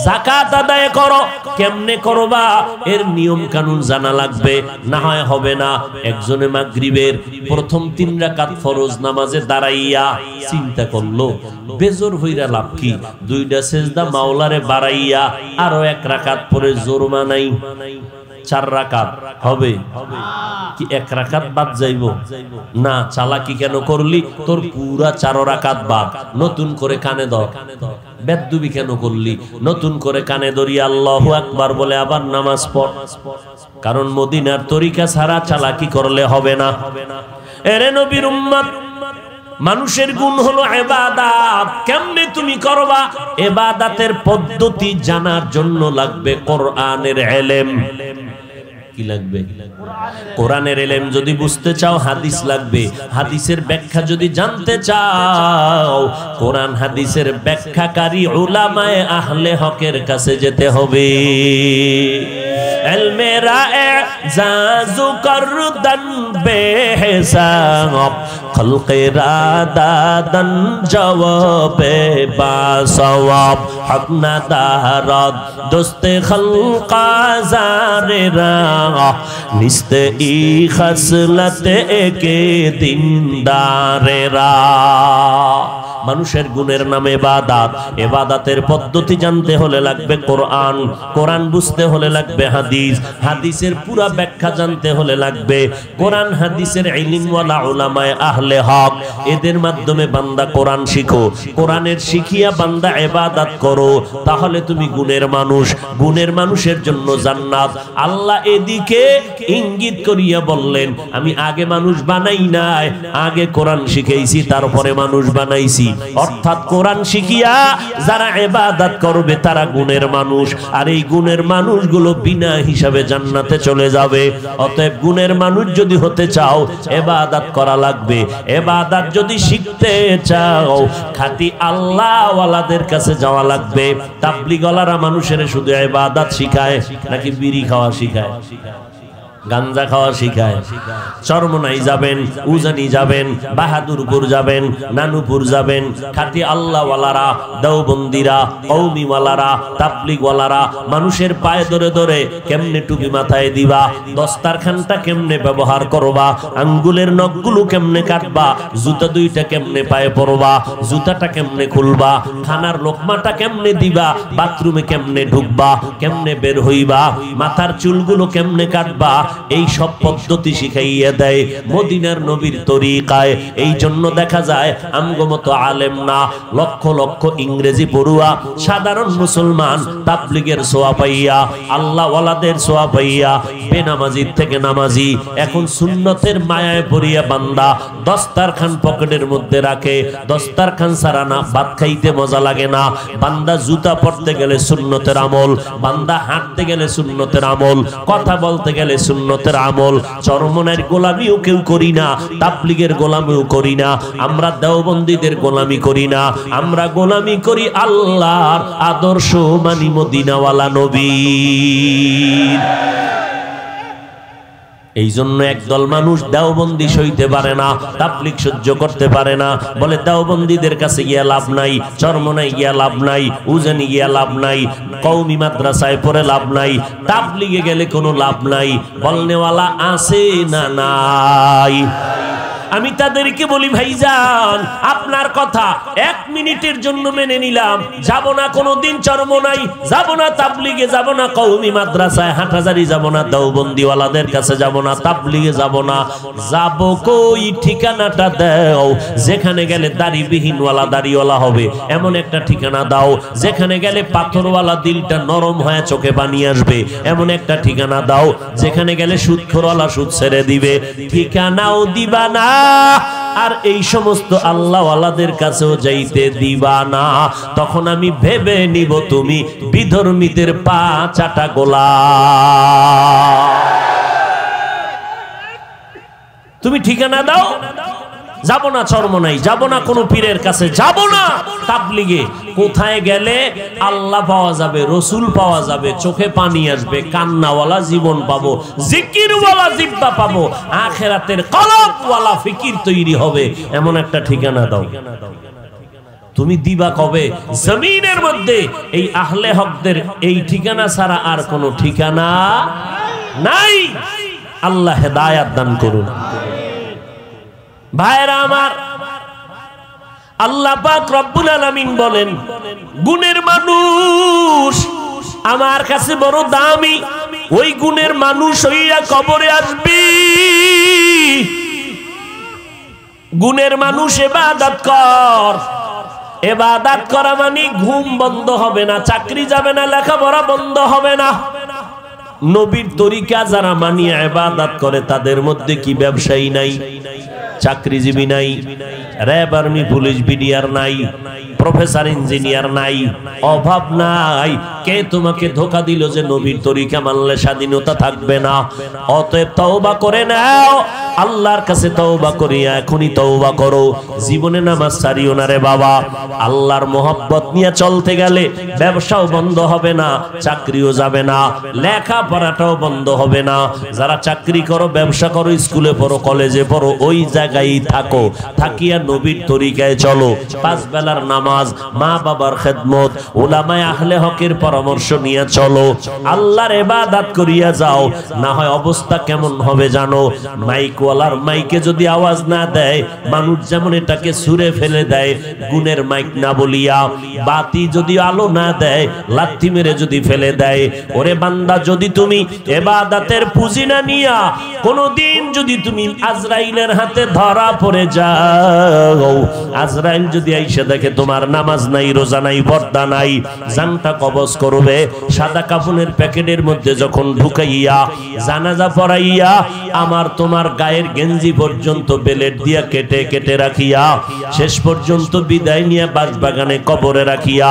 যাকাত আদায় করো, কেমনে করবা এর নিয়ম কানুন জানা লাগবে, না হয় হবে না। একজনে মাগরিবের প্রথম 3 রাকাত ফরজ নামাজে দাঁড়াইয়া চিন্তা করলো বেজোর হইরা লাভ কি? 2টা সিজদা মাওলারে বাড়াইয়া আরো 1 রাকাত পরে জোর মানাই, 4 রাকাত হবে কি? 1 রাকাত বাদ যাইব না? চালাকি কেন করলি? তোর পুরা 4 রাকাত বাদ। নতুন করে কানে ধর। বেদবি কেন করলি? নতুন করে কানে ধরি আল্লাহু আকবার বলে আবার নামাজ পড়। কারণ মদিনার তরিকা ছাড়া চালাকি করলে হবে না। এরে নবীর উম্মত, মানুষের গুণ হলো ইবাদত। কেমনে তুমি করবা? ইবাদতের পদ্ধতি জানার জন্য লাগবে কোরআনের ইলম। কি লাগবে? কোরআনের ইলম যদি বুঝতে চাও হাদিস লাগবে। হাদিসের ব্যাখ্যা যদি জানতে চাও কোরআন হাদিসের ব্যাখ্যাকারী উলামায়ে আহলে হকের কাছে যেতে হবে। इल्मेरा एजाज़ु करदन बेहिसाब खल्क़े रादादन जवाबे बासवाब हक नदारद दोस्ते खल्क़ा ज़ारेरा निस्ते ई खसलते के दिनदारेरा মানুষের গুণের নামে ইবাদত ইবাদতের পদ্ধতি জানতে হলে লাগবে কোরআন কোরআন বুঝতে হলে লাগবে হাদিস হাদিসের পুরো ব্যাখ্যা জানতে হলে লাগবে কোরআন হাদিসের ইলমওয়ালা উলামায়ে আহলে হক এদের মাধ্যমে বান্দা কোরআন শিখো কোরআনের শিখিয়া বান্দা ইবাদত করো তাহলে তুমি গুণের মানুষের জন্য জান্নাত আল্লাহ এদিকে ইঙ্গিত করিয়া বললেন আমি আগে মানুষ বানাই নাই আগে কোরআন শিখাইছি তারপরে মানুষ বানাইছি অর্থাৎ কোরআন শিখিয়া যারা ইবাদত করবে তারা গুণের মানুষ আর এই গুণের মানুষগুলো বিনা হিসাবে জান্নাতে চলে যাবে অতএব গুণের মানুষ যদি হতে চাও ইবাদত করা লাগবে ইবাদত যদি শিখতে চাও খাঁটি আল্লাহ ওয়ালাদের কাছে যাওয়া লাগবে তাবলীগ ওয়ালারা মানুষের শুধু ইবাদত শিখায় নাকি বিড়ি খাওয়া শিখায় গাঞ্জা খাওয়া শিখায় চরমনাই যাবেন উজানি যাবেন বাহাদুরপুর যাবেন নানুপুর যাবেন খাঁটি আল্লাহ ওয়ালারা দেওবন্দিরা কওমি ওয়ালারা তাবলীগ ওয়ালারা মানুষের পায়ে ধরে ধরে কেমনে টুপি মাথায় দিবা দস্তারখানটা কেমনে ব্যবহার করবা আঙ্গুলের নখগুলো কেমনে কাটবা জুতা দুইটা কেমনে পায়ে পরবা জুতাটা কেমনে খুলবা খানার লোকমাটা কেমনে দিবা বাথরুমে কেমনে ঢুকবা কেমনে বের হইবা মাথার চুলগুলো কেমনে কাটবা এই সব পদ্ধতি শিখাইয়া দেয় মদিনার নবীর তরিকায় এই জন্য দেখা যায় আমগো মতো আলেম না লক্ষ লক্ষ ইংরেজি পড়ুয়া সাধারণ মুসলমান তাবলীগের সোয়া পাইয়া আল্লাহ ওয়ালাদের সোয়া পাইয়া বেনামাজির থেকে নামাজি এখন সুন্নতের মায়ায় পড়িয়া বান্দা দস্তারখান পকেটের মধ্যে রাখে দস্তারখান ছাড়া না ভাত খাইতে মজা লাগে না বান্দা জুতা পরতে গেলে সুন্নতের আমল বান্দা হাঁটতে গেলে সুন্নতের আমল কথা বলতে গেলে সুন্নতের আমল চরমনের গোলামিও কেউ করি না তাবলীগের গোলামিও করি না আমরা দেওবন্দীদের গোলামি করি না আমরা গোলামি করি আল্লাহর আদর্শ মানি মদিনাওয়ালা নবীর এই জন্য একদল মানুষ দেওবন্দি সইতে পারে না তাবলীগ সহ্য করতে পারে না বলে দেওবন্দীদের কাছে গিয়া লাভ নাই চরমনাই গিয়া লাভ নাই উজানি গিয়া লাভ নাই কওমি মাদ্রাসায় পড়ে লাভ নাই তাবলীগে গেলে কোনো লাভ নাই বলনেওয়ালা আছে না নাই আমি তাদেরকে বলি ভাইজান আপনার কথা 1 মিনিটের জন্য মেনে নিলাম যাব না কোনোদিন চরমনাই যাব না তাবলীগে যাব না কওমি মাদ্রাসায় হাটহাজারি যাব না দেওবন্দি ওয়ালাদের কাছে যাব না তাবলীগে যাব না যাব কই ঠিকানাটা দাও যেখানে গেলে দাড়িবিহীন ওয়ালা দাড়িওয়ালা হবে এমন একটা ঠিকানা দাও যেখানে গেলে পাথরওয়ালা দিলটা নরম হয়ে চোখে পানি আসবে এমন একটা ঠিকানা দাও যেখানে গেলে সুদখোরওয়ালা সুদ ছেড়ে দিবে ঠিকানাও দিবা না আর এই সমস্ত আল্লাহ ওয়ালাদের কাছেও যাইতে দিবা না তখন আমি ভেবে নিব তুমি বিধর্মীদের পা চাটা গোলাম তুমি ঠিকানা দাও যাব না চরমনাই যাব না কোনো পীরের কাছে যাব না তাবলীগে কোথায় গেলে আল্লাহ পাওয়া যাবে রাসূল পাওয়া যাবে চোখে পানি আসবে কান্নাওয়ালা জীবন পাবো জিকিরওয়ালা জিব্বা পাবো আখিরাতের কলবওয়ালা ফিকির তৈরি হবে এমন একটা ঠিকানা দাও তুমি দিবা কবে জমিনের মধ্যে এই আহলে হকদের এই ঠিকানা ছাড়া আর কোনো ঠিকানা নাই আল্লাহ হেদায়েত দান করুন ভাইরা আমার আল্লাহ পাক রব্বুল আলামিন বলেন গুণের মানুষ আমার কাছে বড় দামি ওই গুণের মানুষ হইয়া কবরে আসবি গুণের মানুষ ইবাদত কর ইবাদত করা মানে ঘুম বন্ধ হবে না চাকরি যাবে না লেখাপড়া বন্ধ হবে না নবীর তরিকা যারা মানিয়ে ইবাদত করে তাদের মধ্যে কি ব্যবসায়ী নাই চাকরিজীবী নাই র‍্যাব আর্মি পুলিশ বিডিআর নাই প্রফেসর ইঞ্জিনিয়ার নাই অভাব নাই কে তোমাকে ধোঁকা দিল যে নবীর তরিকা মানলে স্বাধীনতা থাকবে না অতএব তওবা করে নাও আল্লাহর কাছে তওবা করিয়া এখনই তওবা করো, জীবনে নামাজ ছাড়িও না রে বাবা। আল্লাহর মোহাব্বত নিয়ে চলতে গেলে ব্যবসাও বন্ধ হবে না, চাকরিও যাবে না, লেখাপড়াটাও বন্ধ হবে না। যারা চাকরি করো, ব্যবসা করো, স্কুলে পড়ো, কলেজে পড়ো, ওই জায়গায় থাকো, থাকিয়া নবীর তরিকায় চলো। 5 বেলার নামাজ, মা বাবার খেদমত, উলামায়ে আহলে হকের পরামর্শ নিয়ে চলো, আল্লাহর ইবাদত করিয়া যাও। না হয় অবস্থা কেমন হবে জানো? মাইকওয়ালার মাইকে যদি আওয়াজ না দেয়, মানুষ যেমন এটাকে ছুঁড়ে ফেলে দেয় গুণের মাইক না বলিয়া, বাতি যদি আলো না দেয় লাথি মেরে যদি ফেলে দেয়। ওরে বান্দা, যদি তুমি ইবাদতের পুঁজি না নিয়া কোনদিন যদি তুমি আজরাইলের হাতে ধরা পড়ে যাও, আজরাইল যদি আইসা দেখে তোমার নামাজ নাই, রোজা নাই, পর্দা নাই, জানটা কবজ করবে। সাদা কাফনের প্যাকেটের মধ্যে যখন ঢুকাইয়া জানাজা পড়াইয়া আমার তোমার গায়ের গেঞ্জি পর্যন্ত বেলেট দিয়া কেটে কেটে রাখিয়া শেষ পর্যন্ত বিদায় নিয়ে বাসবাগানে কবরে রাখিয়া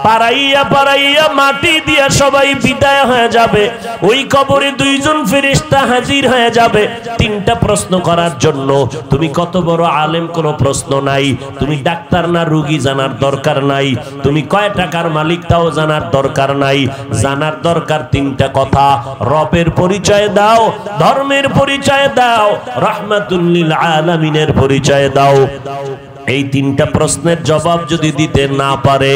পাড়াইয়া পাড়াইয়া মাটি দিয়া সবাই বিদায় হয়ে যাবে, ওই কবরে 2 জন ফেরেশতা হাজির হয়ে যাবে 3টা প্রশ্ন করার জন্য। তুমি কত বড় আলেম কোনো প্রশ্ন নাই, তুমি ডাক্তার না রোগী জানার দরকার নাই, তুমি কয় টাকার মালিক তাও জানার দরকার নাই। জানার দরকার 3টা কথা, রবের পরিচয় দাও, ধর্মের পরিচয় দাও, রাহমাতুল লিল আলামিনের পরিচয় দাও। এই 3টা প্রশ্নের জবাব যদি দিতে না পারে,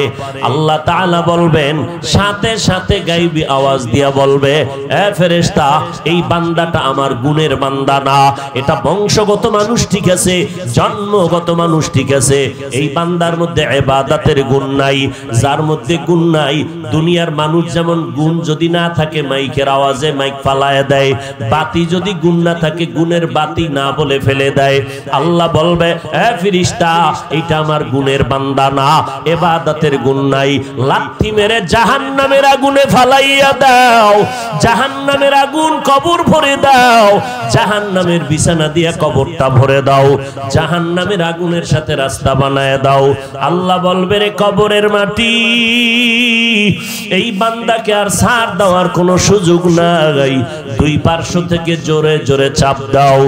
আল্লাহ তাআলা বলবেন, সাথে সাথে গায়বী আওয়াজ দিয়া বলবে, এ ফেরেশতা, এই বান্দাটা আমার গুণের বান্দা না, এটা বংশগত মানুষ ঠিক আছে, জন্মগত মানুষ ঠিক আছে, এই বান্দার মধ্যে ইবাদতের গুণ নাই। যার মধ্যে গুণ নাই, দুনিয়ার মানুষ যেমন গুণ যদি না থাকে মাইকের আওয়াজে মাইক ফালায় দেয়, বাতি যদি গুণ না থাকে গুণের বাতি না বলে ফেলে দেয়। আল্লাহ বলবে, এ ফেরেশতা, এটা আমার গুণের বান্দা না, ইবাদতের গুণ নাই, লাথি মেরে জাহান্নামের আগুনে ফালাইয়া দাও, জাহান্নামের আগুন কবর ভরে দাও, জাহান্নামের বিছানা দিয়া কবরটা ভরে দাও, জাহান্নামের আগুনের সাথে রাস্তা বানায় দাও। আল্লাহ বলবে, রে কবরের মাটি, এই বান্দাকে আর ছাড় দেওয়ার কোনো সুযোগ নাই, 2 পার্শ্ব থেকে জোরে জোরে চাপ দাও।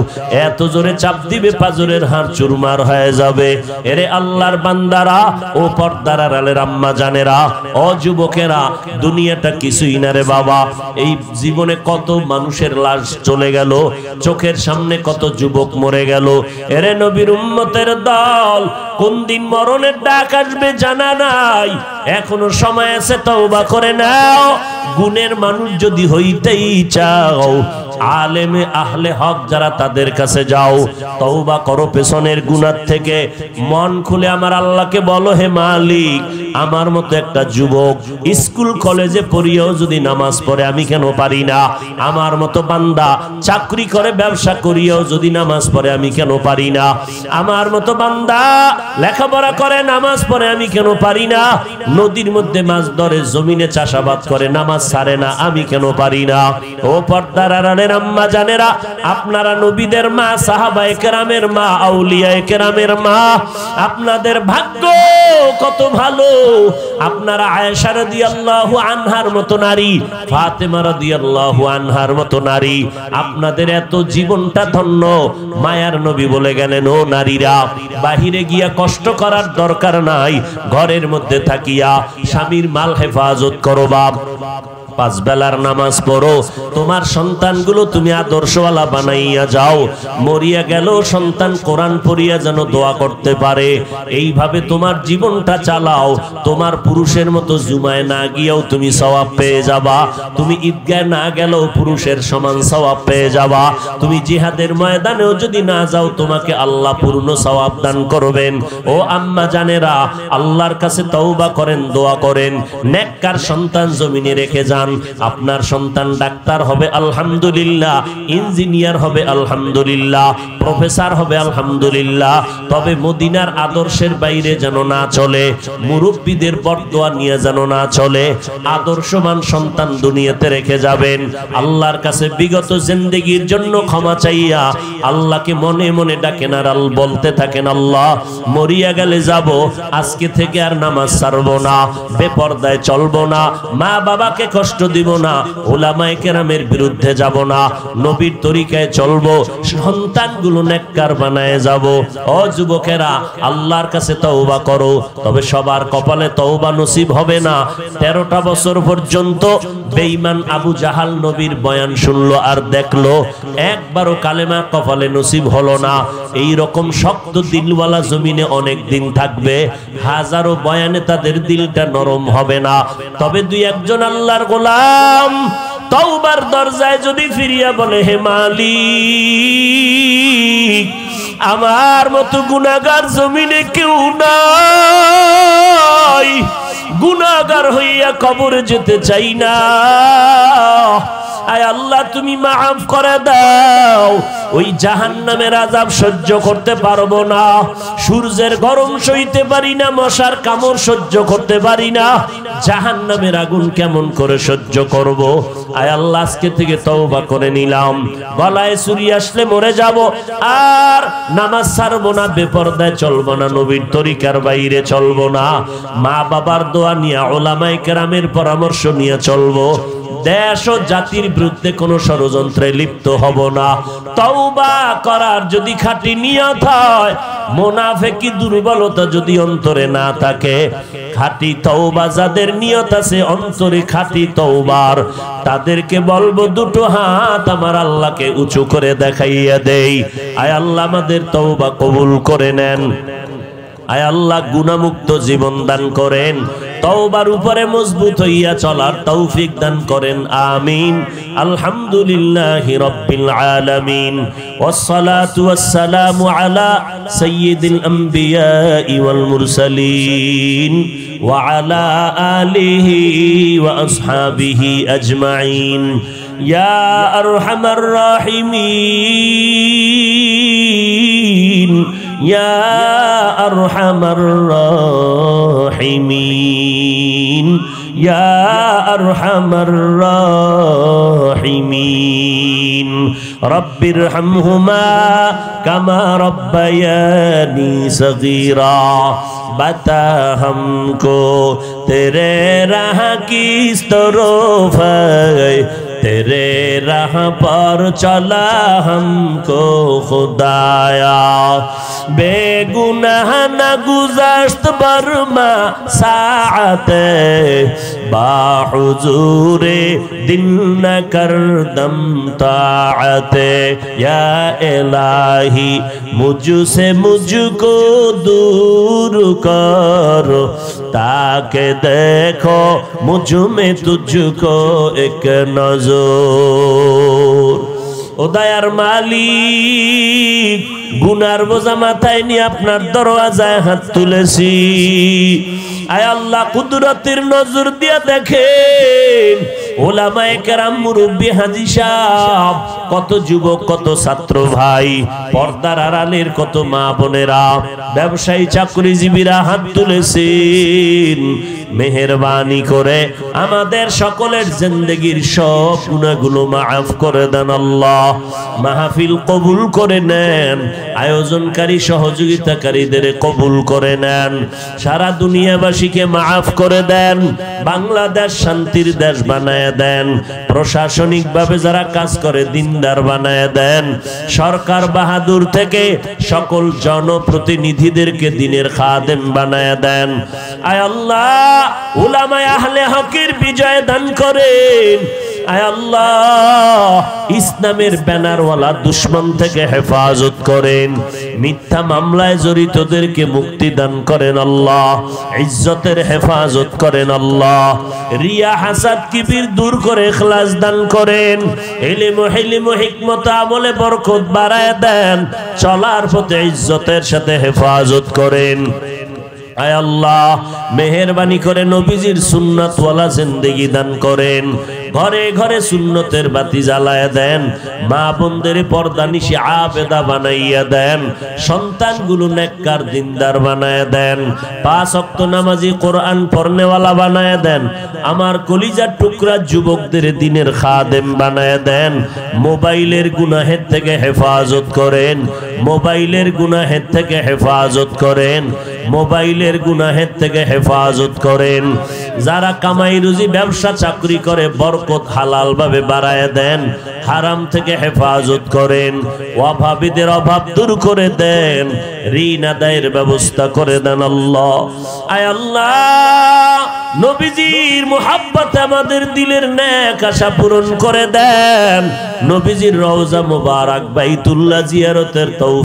এত জোরে চাপ দিবে পাজরের হাড় চুরমার হয়ে যাবে। এরে আল্লাহর বান্দারা, ও পর্দার আড়ালের আম্মা জানেরা, ও যুবকেরা, দুনিয়াটা কিছুই না রে বাবা। এই জীবনে কত মানুষের লাশ চলে গেল, চোখের সামনে কত যুবক মরে গেল। এরে নবীর উম্মতের দল, কোন দিন মরণের ডাক আসবে জানা নাই, এখনো সময় আছে, তওবা করে নাও। গুণের মানুষ যদি হইতেই চাও, আলেমে আহলে হক যারা, তাদের কাছে যাও, তওবা করো পেছনের গুনাহ থেকে, মন খুলে আমার আল্লাহকে বলো, হে মালিক, আমার মতো একটা যুবক স্কুল কলেজে পড়িয়েও যদি নামাজ পড়ে আমি কেন পারি না? আমার মতো বান্দা চাকরি করে ব্যবসা করিয়েও যদি নামাজ পড়ে আমি কেন পারি না? আমার মতো বান্দা লেখাপড়া করে নামাজ পড়ে আমি কেন পারি না? নদীর মধ্যে মাছ ধরে, জমিনে চাষাবাদ করে, নামাজ ছাড়ে না, আমি কেন পারি না? ও পর্দার আড়ালের আম্মা জানেরা, আপনারা নবীদের মা, সাহাবায়ে কেরামের মা, আউলিয়ায়ে কেরামের মা, আপনাদের ভাগ্য কত ভালো। আপনারা আয়েশা রাদিয়াল্লাহু আনহার মতো নারী, ফাতেমা রাদিয়াল্লাহু আনহার মতো নারী, আপনাদের এত জীবনটা ধন্য। মায়ার নবী বলে গেলেন, ও নারীরা, বাহিরে গিয়া কষ্ট করার দরকার নাই, ঘরের মধ্যে থাকিয়া স্বামীর মাল হেফাজত করো। বাপ, 5 বেলার নামাজ পড়ো, তোমার সন্তানগুলো তুমি আদর্শওয়ালা বানাইয়া যাও, মরিয়া গেল সন্তান কোরআন পড়িয়া যেন দোয়া করতে পারে। এইভাবে তোমার জীবনটা চালাও, তোমার পুরুষের মতো জুমায় না গিয়েও তুমি সওয়াব পেয়ে যাবা, তুমি ঈদগাহে না গেলেও পুরুষের সমান সওয়াব পেয়ে যাবা, তুমি জিহাদের ময়দানেও যদি না যাও তোমাকে আল্লাহ পূর্ণ সওয়াব দান করবেন। ও আম্মা জানেরা, আল্লাহর কাছে তওবা করেন, দোয়া করেন, নেককার সন্তান জমিনে রেখে যান। আপনার সন্তান ডাক্তার হবে আলহামদুলিল্লাহ, ইঞ্জিনিয়ার হবে আলহামদুলিল্লাহ, প্রফেসর হবে আলহামদুলিল্লাহ, তবে মদিনার আদর্শের বাইরে যেন না চলে, মুরব্বীদের বরদোয়া নিয়ে যেন না চলে। আদর্শবান সন্তান দুনিয়াতে রেখে যাবেন। আল্লাহর কাছে বিগত জিন্দেগির জন্য ক্ষমা চাইয়া আল্লাহকে মনে মনে ডাকেন আর বলতে থাকেন, আল্লাহ, মরিয়া গেলে যাব, আজকে থেকে আর নামাজ ছাড়বো না, বেপরদায় চলবো না, মা বাবাকে কষ্ট কষ্ট দিব না, উলামায়ে কেরামের বিরুদ্ধে যাব না, নবীর তরিকায় চলবো, সন্তানগুলো নেককার বানায় যাব। ও যুবকেরা, আল্লাহর কাছে তওবা করো। তবে সবার কপালে তওবা নসিব হবে না। 13টা বছর পর্যন্ত বেঈমান আবু জাহাল নবীর বয়ান শুনলো আর দেখলো, একবারও কালেমা কপালে নসিব হলো না। এই রকম শক্ত দিলওয়ালা জমিনে অনেক দিন থাকবে, হাজারো বয়ানে তাদের দিলটা নরম হবে না। তবে দুই একজন আল্লাহর গোলাম তওবার দরজায় যদি ফিরিয়া বলে, হে মালিক, আমার মতো গুনাহগার জমিনে কেউ নাই, গুনাহগার হইয়া কবরে যেতে চাই না, আয় আল্লাহ তুমি মাফ করে দাও, ওই জাহান্নামের আযাব সহ্য করতে পারবো না, সূর্যের গরম সইতে পারি না, মশার কামড় সহ্য করতে পারি না, জাহান্নামের আগুন কেমন করে সহ্য করব। আয় আল্লাহ আজকে থেকে তওবা করে নিলাম, গলায় ছুরি আসলে মরে যাব, আর নামাজ ছাড়বো না, বেপরদায় চলবো না, নবীর তরিকার বাইরে চলবো না, মা বাবার দোয়া নিয়ে, উলামায়ে কেরামের পরামর্শ নিয়ে চলবো, দেশ ও জাতির বিরুদ্ধে কোন ষড়যন্ত্রে লিপ্ত হব না। তওবা করার যদি খাঁটি নিয়ত হয়, মুনাফিকি দুর্বলতা যদি অন্তরে না থাকে, খাঁটি তওবা যাদের নিয়ত আছে অন্তরে খাঁটি তওবার, তাদেরকে বলবো দুটো হাত আমার আল্লাহকে উঁচু করে দেখাইয়া দেই। আয় আল্লাহ আমাদের তওবা কবুল করে নেন। আয় আল্লাহ গুনাহমুক্ত জীবন দান করেন, তওবার উপরে মজবুত হইয়া চলার তৌফিক দান করেন, আমিন। আলহামদুলিল্লাহি রাব্বিল আলামিন, ওয়াসসালাতু ওয়াসসালামু আলা সাইয়্যিদিল আম্বিয়াই ওয়াল মুরসালিন ওয়া আলা আলিহি ওয়া আসহাবিহি আজমাইন। ইয়া আরহামার রাহিমিন, ইয়া আরহামার রাহিমিন, ইয়া আরহামার রাহিমিন। রব্বিরহামহুমা কামা রব্বায়ানি সগীরা। बता हमको तेरे राह किस तरफ है, तेरे राह पर चला हमको खुदाया, बेगुनाह न गुज़श्त बरमा साअते, बाहुजूरे दिन न करदम ताअते, या इलाही मुझसे मुझको दूर करो, ताके देखो मुझ में तुझको एक नजर। ও দয়ার মালিক, গুনার বোঝা মাথায় নিয়ে আপনার দরওয়াজায় হাত তুলেছি। আয় আল্লাহ কুদরতের নজর দিয়ে দেখেন, ওলামায়ে কেরাম, মুরব্বী, হাজী সাহেব, কত যুবক, কত ছাত্র ভাই, পর্দার আড়ালের কত মা বোনেরা, ব্যবসায়ী চাকরিজীবীরা হাত তুলেছেন। মেহেরবানি করে আমাদের সকলের জিন্দেগির সব গুনাহগুলো মাফ করে দেন আল্লাহ। মাহফিল কবুল করে নেন, আয়োজনকারী সহযোগিতাকারীদের কবুল করে নেন, সারা দুনিয়াবাসীকে মাফ করে দেন, বাংলাদেশ শান্তির দেশ বানায় দেন, প্রশাসনিকভাবে যারা কাজ করে দিনদার বানায় দেন, সরকার বাহাদুর থেকে সকল জনপ্রতিনিধিদেরকে দিনের খাদেম বানায় দেন। আয় আল্লাহ উলামায়ে আহলে হকের বিজয় দান করেন। আয় আল্লাহ ইসলামের ব্যানারওয়ালা দুশমন থেকে হেফাজত করেন, মিথ্যা মামলায় জড়িতদেরকে মুক্তি দান করেন আল্লাহ, ইজ্জতের হেফাজত করেন আল্লাহ, রিয়া হাসাদ কিবির দূর করে ইখলাস দান করেন, ইলম ও হিকমত আমলে বরকত বাড়ায় দেন, চলার পথে ইজ্জতের সাথে হেফাজত করেন। আয় আল্লাহ মেহেরবানি করে নবীজির সুন্নাতওয়ালা জিন্দেগি দান করেন, ঘরে ঘরে সুন্নতের বাতি জ্বালায় দেন, মা বোনদের পর্দানিশি আবেদা বানাইয়া দেন, সন্তানগুলো নেককার দিনদার বানায় দেন, 5 ওয়াক্ত নামাজি কোরআন পড়নেওয়ালা বানায় দেন, আমার কলিজার টুকরা যুবকদের দিনের খাদেম বানায় দেন, মোবাইলের গুনাহের থেকে হেফাজত করেন, মোবাইলের গুনাহের থেকে হেফাজত করেন, মোবাইলের গুনাহের থেকে হেফাজত করেন। যারা কামাই রুজি ব্যবসা চাকরি করে বরকত হালাল ভাবে বাড়ায় দেন, হারাম থেকে হেফাজত করেন, অভাবীদের অভাব দূর করে দেন, ঋণ আদায়ের ব্যবস্থা করে দেন আল্লাহ। আয় আল্লাহ, নবীজির মুহাব্বতে আমাদের দিলের নেক আশা পূরণ করে দেন। নবীজির রওজা মুবারক বাইতুল্লাহ জিয়ারতের তৌফিক